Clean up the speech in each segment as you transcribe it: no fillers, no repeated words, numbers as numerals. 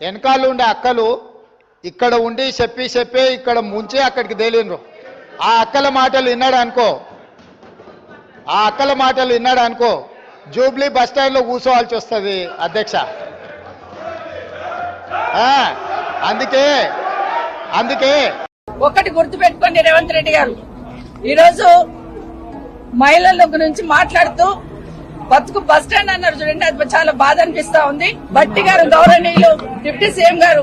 వెనకాల ఉండే అక్కలు ఇక్కడ ఉండి చెప్పి ఇక్కడ ముంచి అక్కడికి తేలినరు. ఆ అక్కల మాటలు విన్నాడు అనుకో జూబ్లీ బస్ స్టాండ్లో కూర్చోవాల్సి వస్తుంది అధ్యక్ష. అందుకే ఒకటి గుర్తుపెట్టుకోండి రేవంత్ రెడ్డి గారు, ఈరోజు మహిళల గురించి మాట్లాడుతూ బతుకు బస్ స్టాండ్ అన్నారు చూడండి, అది చాలా బాధ అనిపిస్తా ఉంది. బట్టి గారు గౌరవనీయులు డిప్యూటీ సీఎం గారు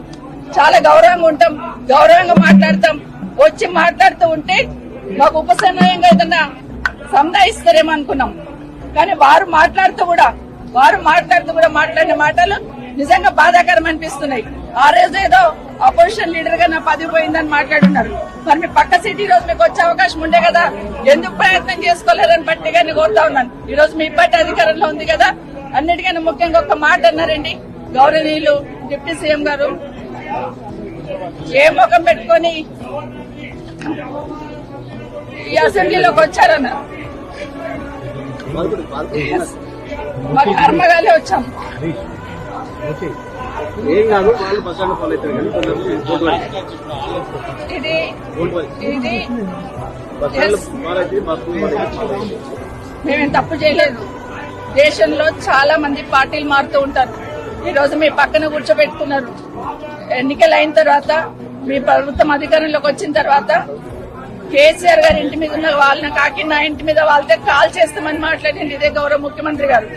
చాలా గౌరవంగా ఉంటాం, గౌరవంగా మాట్లాడతాం. వచ్చి మాట్లాడుతూ ఉంటే మాకు ఉపసమయంగా ఏదన్నా సంధాయిస్తారేమో అనుకున్నాం. కానీ వారు మాట్లాడుతూ కూడా మాట్లాడిన మాటలు నిజంగా బాధాకరం అనిపిస్తున్నాయి. ఆ రోజు ఏదో అపోజిషన్ లీడర్ గా నా పదవి పోయిందని మాట్లాడున్నారు. మరి మీ పక్క సీట్ ఈ రోజు మీకు వచ్చే అవకాశం ఉండే కదా, ఎందుకు ప్రయత్నం చేసుకోలేదని బట్టి గారిని కోరుతా ఉన్నాను. ఈ రోజు మీ పార్టీ అధికారంలో ఉంది కదా, అన్నిటికన్నా ముఖ్యంగా ఒక మాట అన్నారండి గౌరవనీయులు డిప్యూటీ సీఎం గారు. ఏ ముఖం పెట్టుకొని ఈ అసెంబ్లీలోకి వచ్చారన్నారు. మా కర్మగాలే వచ్చాం. మేమేం తప్పు చేయలేదు. దేశంలో చాలా మంది పార్టీలు మారుతూ ఉంటారు. ఈ రోజు మీ పక్కన కూర్చోబెట్టుకున్నారు. ఎన్నికలు అయిన తర్వాత మీ ప్రభుత్వం అధికారంలోకి వచ్చిన తర్వాత కేసీఆర్ గారి ఇంటి మీద ఉన్న వాళ్ళని కాకి నా ఇంటి మీద వాళ్ళతో కాల్ చేస్తామని మాట్లాడింది ఇదే గౌరవ ముఖ్యమంత్రి గారు.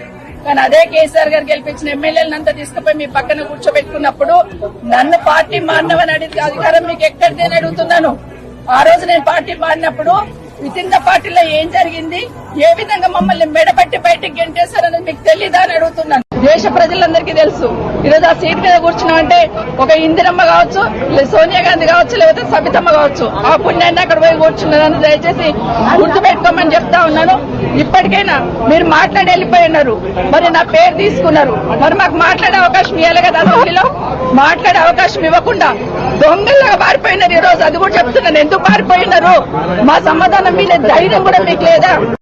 కానీ అదే కేసీఆర్ గారు గెలిపించిన ఎమ్మెల్యేలంతా తీసుకుపోయి మీ పక్కన కూర్చోబెట్టుకున్నప్పుడు నన్ను పార్టీ మారినవని అడిగితే అధికారం మీకు ఎక్కడిదే అని అడుగుతున్నాను. ఆ రోజు నేను పార్టీ మారినప్పుడు వితిన్ ద పార్టీలో ఏం జరిగింది, ఏ విధంగా మమ్మల్ని మెడపట్టి బయటికి గెంటేశారనేది మీకు తెలీదా అని అడుగుతున్నాను. దేశ ప్రజలందరికీ తెలుసు. ఈరోజు ఆ సీట్ మీద కూర్చున్నామంటే ఒక ఇందిరమ్మ కావచ్చు, సోనియా గాంధీ కావచ్చు, లేకపోతే సబితమ్మ కావచ్చు, ఆ పుణ్యాన్ని అక్కడ పోయి కూర్చున్నారని దయచేసి గుర్తుపెట్టుకోమని చెప్తా ఉన్నాను. ఇప్పటికైనా మీరు మాట్లాడి వెళ్ళిపోయినారు, మరి నా పేరు తీసుకున్నారు, మరి మాకు మాట్లాడే అవకాశం ఇవ్వాలి కదా. అసెంబ్లీలో మాట్లాడే అవకాశం ఇవ్వకుండా దొంగల్లాగా పారిపోయినారు. ఈ రోజు అది కూడా చెప్తున్నాను, ఎందుకు పారిపోయినారు, మా సమాధానం మీద ధైర్యం కూడా మీకు లేదా?